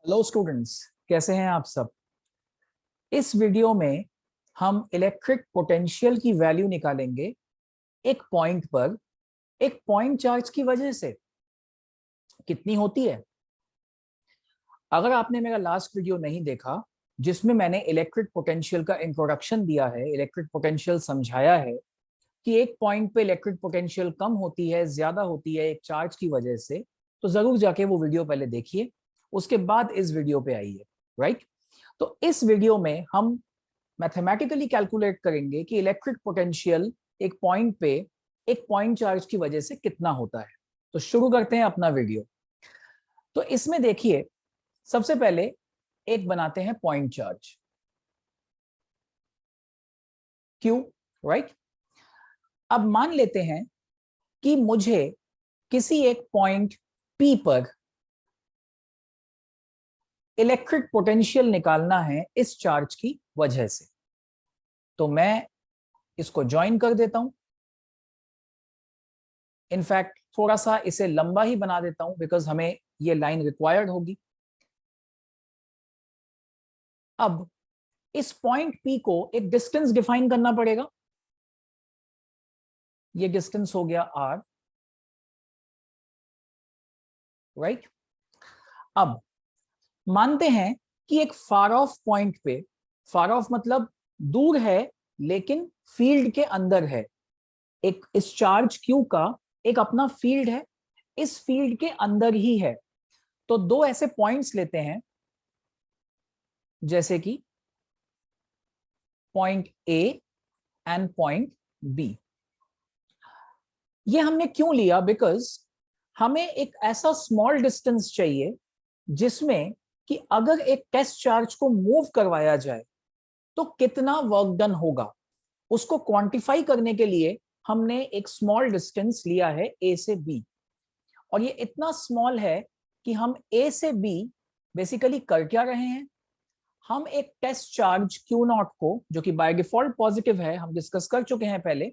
Hello students, कैसे हैं आप सब। इस वीडियो में हम इलेक्ट्रिक पोटेंशियल की वैल्यू निकालेंगे एक पॉइंट पर, एक पॉइंट चार्ज की वजह से कितनी होती है। अगर आपने मेरा लास्ट वीडियो नहीं देखा जिसमें मैंने इलेक्ट्रिक पोटेंशियल का इंट्रोडक्शन दिया है, इलेक्ट्रिक पोटेंशियल समझाया है कि एक पॉइंट पे इलेक्ट्रिक पोटेंशियल कम होती है, ज्यादा होती है एक चार्ज की वजह से, तो जरूर जाके वो वीडियो पहले देखिए, उसके बाद इस वीडियो पे आइए। राइट। तो इस वीडियो में हम मैथमेटिकली कैलकुलेट करेंगे कि इलेक्ट्रिक पोटेंशियल एक पॉइंट पे एक पॉइंट चार्ज की वजह से कितना होता है। तो शुरू करते हैं अपना वीडियो। तो इसमें देखिए, सबसे पहले एक बनाते हैं पॉइंट चार्ज क्यू। राइट। अब मान लेते हैं कि मुझे किसी एक पॉइंट पी पर इलेक्ट्रिक पोटेंशियल निकालना है इस चार्ज की वजह से। तो मैं इसको ज्वाइन कर देता हूं। इनफैक्ट थोड़ा सा इसे लंबा ही बना देता हूं बिकॉज हमें ये लाइन रिक्वायर्ड होगी। अब इस पॉइंट पी को एक डिस्टेंस डिफाइन करना पड़ेगा। ये डिस्टेंस हो गया आर। राइट। अब मानते हैं कि एक फार ऑफ पॉइंट पे, फार ऑफ मतलब दूर है लेकिन फील्ड के अंदर है, एक इस चार्ज क्यू का एक अपना फील्ड है, इस फील्ड के अंदर ही है। तो दो ऐसे पॉइंट्स लेते हैं जैसे कि point A and point B. ये हमने क्यों लिया? बिकॉज हमें एक ऐसा स्मॉल डिस्टेंस चाहिए जिसमें कि अगर एक टेस्ट चार्ज को मूव करवाया जाए तो कितना वर्क डन होगा, उसको क्वांटिफाई करने के लिए हमने एक स्मॉल डिस्टेंस लिया है ए से बी। और ये इतना स्मॉल है कि हम ए से बी बेसिकली कर क्या रहे हैं, हम एक टेस्ट चार्ज क्यू नॉट को, जो कि बाय डिफॉल्ट पॉजिटिव है, हम डिस्कस कर चुके हैं पहले,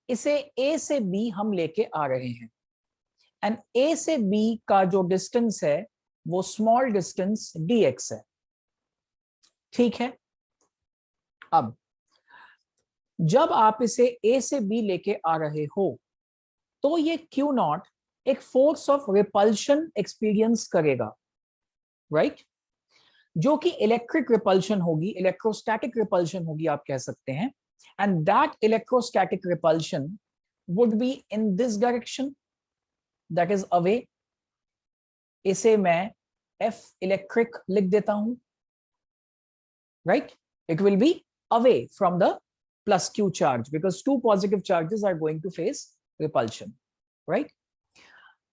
इसे ए से बी हम लेके आ रहे हैं। एंड ए से बी का जो डिस्टेंस है वो स्मॉल डिस्टेंस dx है। ठीक है। अब जब आप इसे ए से बी लेके आ रहे हो तो ये क्यू नॉट एक फोर्स ऑफ रिपल्शन एक्सपीरियंस करेगा। राइट। जो कि इलेक्ट्रिक रिपल्शन होगी, इलेक्ट्रोस्टैटिक रिपल्शन होगी आप कह सकते हैं। And that electrostatic repulsion would be in this direction, that is away. इसे मैं एफ इलेक्ट्रिक लिख देता हूं। Right. It will be away from the plus q charge because two positive charges are going to face repulsion. Right.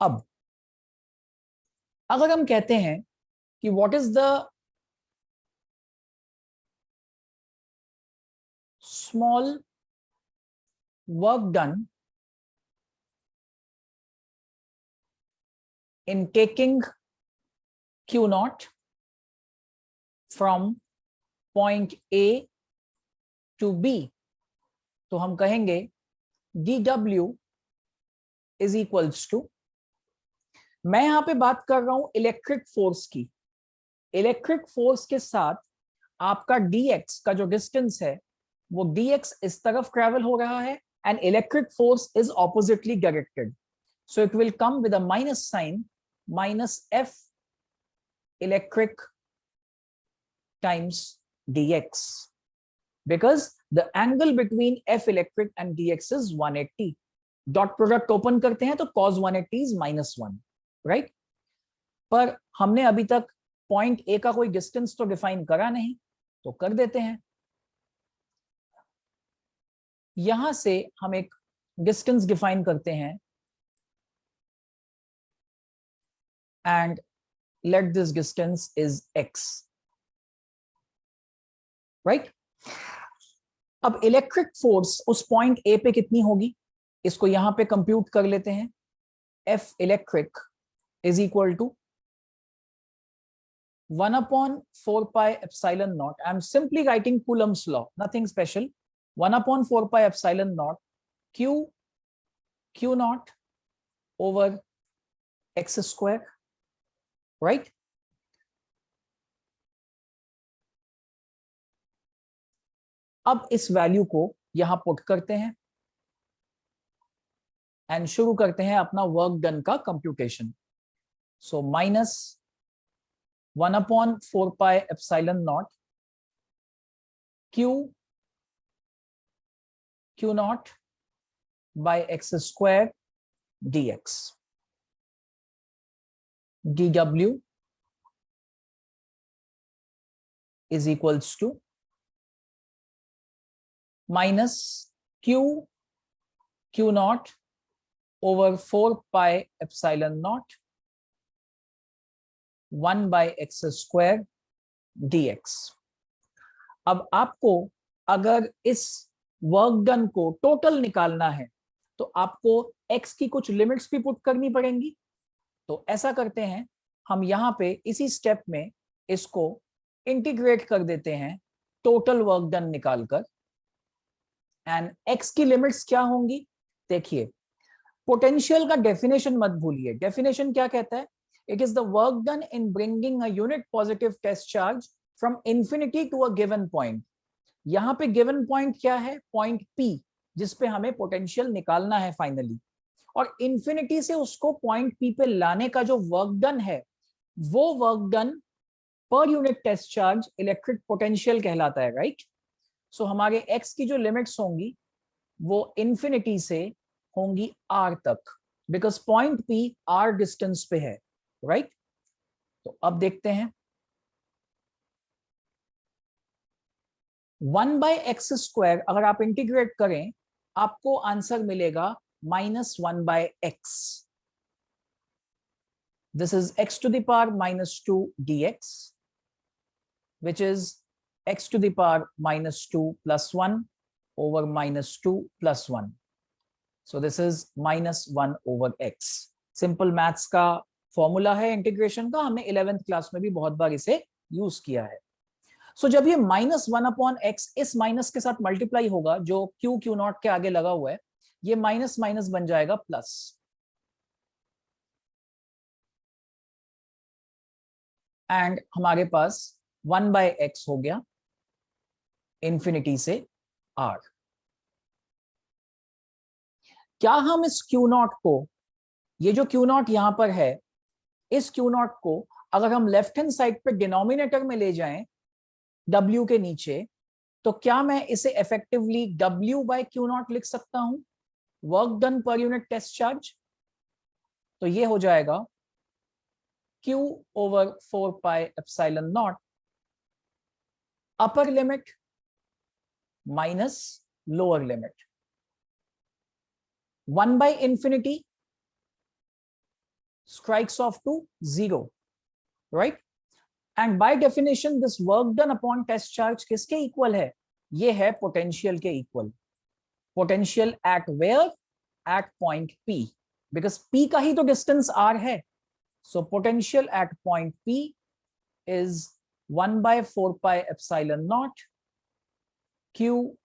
अब अगर हम कहते हैं कि what is the small work done in taking q naught from point A to B, तो हम कहेंगे dw is equals to, मैं यहां पे बात कर रहा हूं इलेक्ट्रिक फोर्स की। इलेक्ट्रिक फोर्स के साथ आपका dx का जो डिस्टेंस है वो dx इस तरफ ट्रेवल हो रहा है and electric force is oppositely directed, so it will come with a minus sign, minus f electric times dx, because the angle between f electric and dx is 180. Dot product open करते हैं तो cos 180 is -1. Right. पर हमने अभी तक point A का कोई distance तो डिफाइन करा नहीं, तो कर देते हैं। यहां से हम एक डिस्टेंस डिफाइन करते हैं and let this distance is x. Right. अब इलेक्ट्रिक फोर्स उस पॉइंट ए पे कितनी होगी, इसको यहां पे कंप्यूट कर लेते हैं। F electric is equal to 1/4 pi epsilon naught. I'm simply writing Coulomb's law, nothing special. 1/4 pi epsilon naught q naught over x square. Right. अब इस वैल्यू को यहां पुट करते हैं एंड शुरू करते हैं अपना वर्क डन का computation. So minus 1/4πε0 q0 by x square dx. dw is equals to minus q0 over 4πε0 1 by x square dx. अब आपको अगर इस वर्क डन को टोटल निकालना है तो आपको x की कुछ लिमिट्स भी पुट करनी पड़ेंगी. तो ऐसा करते हैं, हम यहां पे इसी स्टेप में इसको इंटीग्रेट कर देते हैं टोटल वर्क डन निकालकर. एंड x की लिमिट्स क्या होंगी? देखिए, पोटेंशियल का डेफिनेशन मत भूलिए. डेफिनेशन क्या कहता है? It is the work done in bringing a unit positive test charge from infinity to a given point. यहां पे गिवन पॉइंट क्या है? पॉइंट P, जिसपे हमें पोटेंशियल निकालना है फाइनली. और इंफिनिटी से उसको पॉइंट P पे लाने का जो वर्क डन है, वो वर्क डन पर unit test charge electric potential कहलाता है, राइट? सो हमारे x की जो लिमिट्स होंगी वो इंफिनिटी से होंगी r तक, because point P r distance पे है, राइट? तो अब देखते हैं, 1 by x स्क्वायर अगर आप इंटीग्रेट करें आपको आंसर मिलेगा -1 by x. This is x to the power -2 dx, which is x to the power -2 plus 1 over -2 plus 1. So this is -1 over x. Simple maths का फॉर्मूला है integration का, हमने 11th class में भी बहुत बार इसे यूज किया है. सो जब ये -1/x इस माइनस के साथ मल्टीप्लाई होगा जो q नॉट के आगे लगा हुआ है, ये माइनस माइनस बन जाएगा प्लस. एंड हमारे पास 1 by x हो गया इंफिनिटी से r. क्या हम इस q0 को, ये जो q0 यहां पर है, इस q0 को अगर हम लेफ्ट हैंड साइड पे डिनोमिनेटर में ले जाएं w के नीचे, तो क्या मैं इसे इफेक्टिवली w by q0 लिख सकता हूं, वर्क डन पर यूनिट टेस्ट चार्ज? तो ये हो जाएगा q over 4πε0 upper limit minus lower limit. 1 by infinity strikes off to 0, right? And by definition this work done upon test charge किसके इक्वल है? ये है पोटेंशियल के इक्वल. Potential at where? At point P, because P का ही तो डिस्टेंस r है. So potential at point P is 1 by 4πε0 q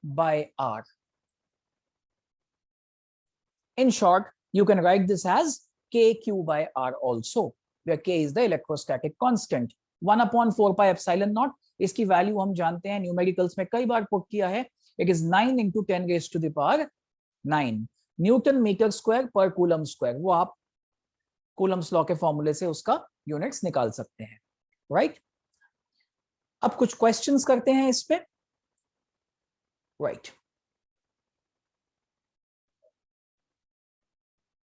by r. In short, you can write this as kq by r also, where k is the electrostatic constant. 1/4πε0, इसकी value हम जानते हैं, numericals में कई बार put किया है. It इज 9 into 10 raised to the power 9 newton metre square per coulomb square. वो आप कूलम्स लॉ के फॉर्मूले से उसका यूनिट्स निकाल सकते हैं, राइट? अब कुछ क्वेश्चंस करते हैं इस पे, राइट?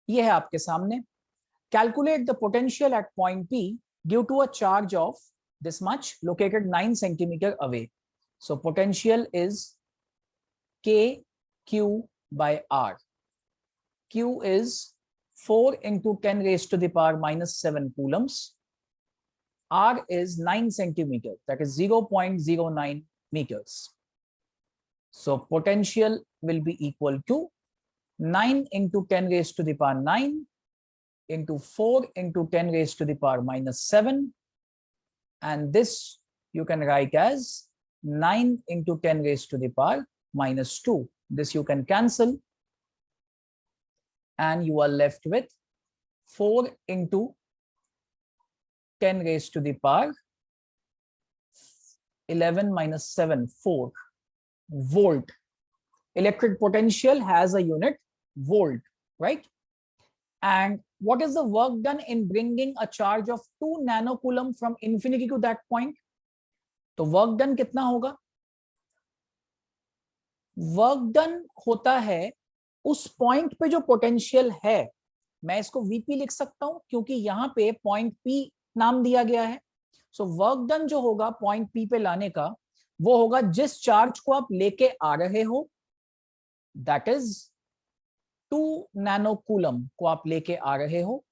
ये है आपके सामने. Calculate the potential at point P due to a charge of this much located 9 centimetre away. So potential is kq by r. q is 4 into 10 raised to the power -7 coulombs. R is 9 centimeter, that is 0.09 meters. So potential will be equal to 9 into 10 raised to the power 9 into 4 into 10 raised to the power -7. And this you can write as 9 into 10 raised to the power -2. This you can cancel. And you are left with 4 into 10 raised to the power 11 minus 7, 4. volt. Electric potential has a unit volt, right? And what is the work done in bringing a charge of 2 nanocoulomb from infinity to that point? तो work done कितना होगा? Work done होता है उस point पे जो potential है, मैं इसको वीपी लिख सकता हूं क्योंकि यहां पे पॉइंट पी नाम दिया गया है. सो वर्क डन जो होगा पॉइंट पी पे लाने का, वो होगा जिस चार्ज को आप लेके आ रहे हो, दैट इज 2 नैनोकूलम को आप लेके आ रहे हो.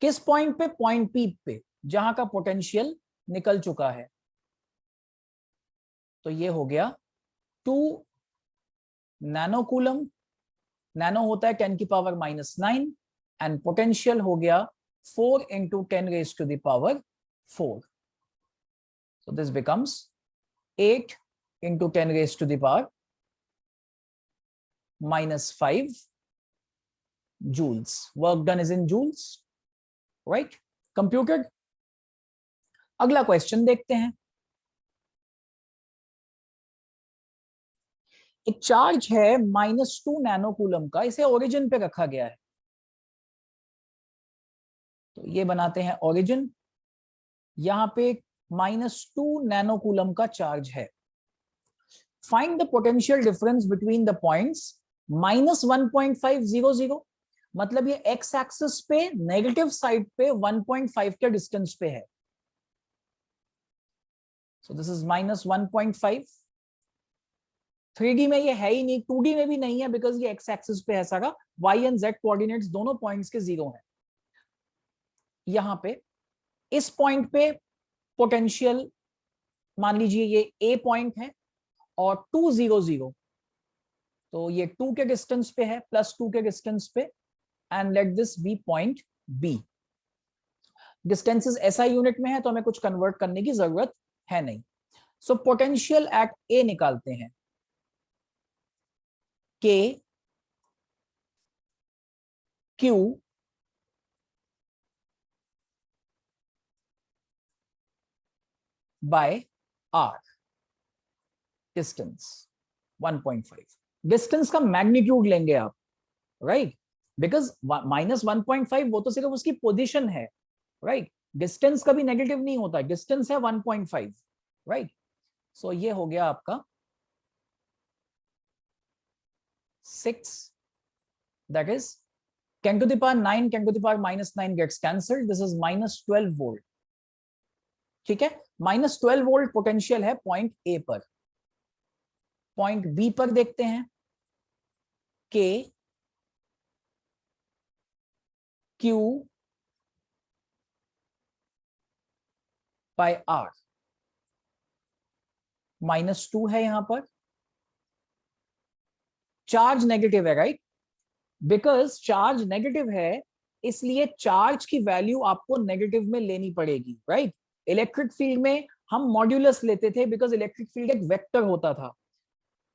किस पॉइंट पे? पॉइंट पी पे, जहां का पोटेंशियल निकल चुका है. तो ये हो गया 2 नैनोकूलम. नैनो होता है 10 की पावर -9 एंड पोटेंशियल हो गया 4 into 10 raised to the power 4. So this becomes 8 into 10 raised to the power -5 joules. Work done is in joules, right? Computed. अगला क्वेश्चन देखते हैं. एक चार्ज है -2 नैनोकूलम का, इसे ओरिजिन पे रखा गया है. तो ये बनाते हैं ओरिजिन. यहां पे -2 नैनोकूलम का चार्ज है. Find the potential difference between the points -1.500, मतलब ये एक्स एक्सिस पे नेगेटिव साइड पे 1.5 के डिस्टेंस पे है. So this is -1.5. 3D में ये है ही नहीं, 2D में भी नहीं है, बिकॉज ये एक्स एक्सिस पे है सारा. वाई एंड जेड कोऑर्डिनेट्स दोनों पॉइंट्स के 0 हैं. यहां पे इस पॉइंट पे पोटेंशियल मान लीजिए ये ए पॉइंट है और 2 0 0, तो ये 2 के डिस्टेंस पे है, +2 के डिस्टेंस पे. And let this be point B. Distances ऐसा यूनिट में है तो हमें कुछ कन्वर्ट करने की जरूरत है नहीं. सो पोटेंशियल एट ए निकालते हैं. K Q by R. Distance 1.5. Distance का मैग्नीट्यूड लेंगे आप, राइट? बिकॉज -1.5 वो तो सिर्फ उसकी पोजीशन है, राइट? डिस्टेंस कभी नेगेटिव नहीं होता, डिस्टेंस है 1.5, राइट? सो ये हो गया आपका 6, that is 10 to the power 9, 10 to the power -9 gets cancelled. This is -12 volt. ठीक है? -12 वोल्ट पोटेंशियल है पॉइंट ए पर. पॉइंट बी पर देखते हैं. K Q by are. -2 है यहां पर. चार्ज नेगेटिव है, राइट? बिकॉज चार्ज नेगेटिव है, इसलिए चार्ज की वैल्यू आपको नेगेटिव में लेनी पड़ेगी, राइट? इलेक्ट्रिक फील्ड में हम मॉड्यूलस लेते थे बिकॉज इलेक्ट्रिक फील्ड एक वेक्टर होता था.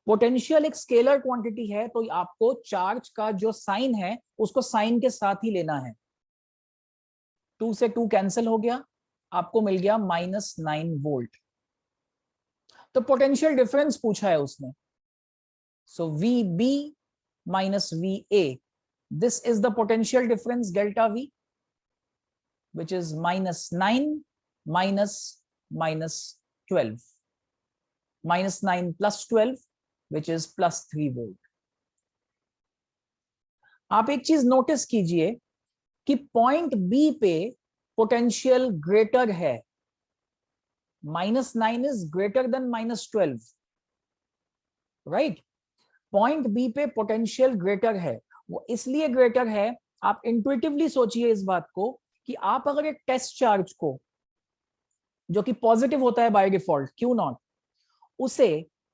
पोटेंशियल एक स्केलर क्वांटिटी है, तो आपको चार्ज का जो साइन है उसको साइन के साथ ही लेना है. 2 से 2 कैंसिल हो गया, आपको मिल गया -9 वोल्ट. तो पोटेंशियल डिफरेंस पूछा है उसने. सो VB minus VA, this is the potential difference delta V, which is -9 minus -12, -9 plus 12, which is +3 volt. आप एक चीज नोटिस कीजिए कि पॉइंट बी पे पोटेंशियल ग्रेटर है. -9 is greater than -12, right? Point B पे पोटेंशियल ग्रेटर है. वो इसलिए ग्रेटर है, आप इंट्यूटिवली सोचिए इस बात को, कि आप अगर एक टेस्ट चार्ज को, जो कि पॉजिटिव होता है बाय डिफॉल्ट Q0, उसे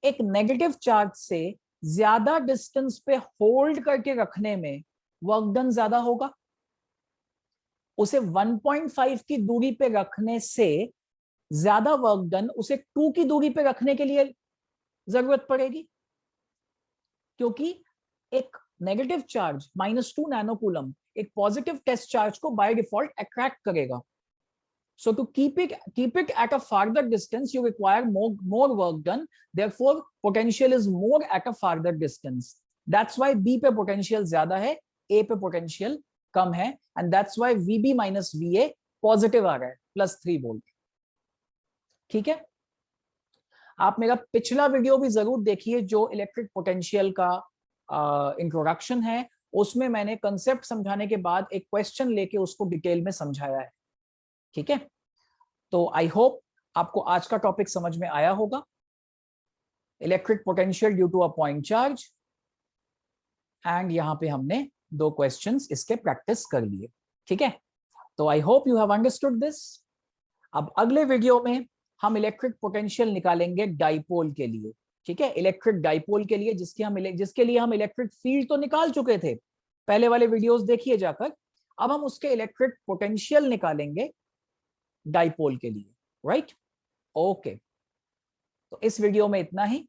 एक नेगेटिव चार्ज से ज्यादा डिस्टेंस पे होल्ड करके रखने में वर्क डन ज्यादा होगा. उसे 1.5 की दूरी पे रखने से ज्यादा वर्क डन उसे 2 की दूरी पे रखने के लिए जरूरत पड़ेगी, क्योंकि एक नेगेटिव चार्ज -2 नैनोकूलम एक पॉजिटिव टेस्ट चार्ज को बाय डिफॉल्ट अट्रैक्ट करेगा. So to keep it at a farther distance, you require more work done. Therefore, potential is more at a farther distance. That's why B पे potential ज्यादा है, A पे potential कम है, and that's why VB minus VA positive आ रहा है, +3 volt. ठीक है. आप मेरा पिछला वीडियो भी जरूर देखिए जो इलेक्ट्रिक पोटेंशियल का इंट्रोडक्शन है. उसमें मैंने कंसेप्ट समझाने के बाद एक क्वेश्चन लेके उसको डिटेल में समझाया है. ठीक है. तो आई होप आपको आज का टॉपिक समझ में आया होगा. Electric potential due to a point charge, and यहां पे हमने 2 क्वेश्चंस इसके प्रैक्टिस कर लिए. ठीक है. तो I hope you have understood this. अब अगले वीडियो में हम इलेक्ट्रिक पोटेंशियल निकालेंगे डाइपोल के लिए. ठीक है. इलेक्ट्रिक डाइपोल के लिए जिसके लिए हम इलेक्ट्रिक फील्ड तो निकाल चुके थे, पहले वाले वीडियोस देखिए जाकर. अब हम उसके इलेक्ट्रिक पोटेंशियल निकालेंगे डाइपोल के लिए. राइट. ओके. तो इस वीडियो में इतना ही.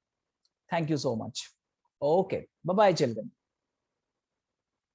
Thank you so much. Okay. Bye bye children.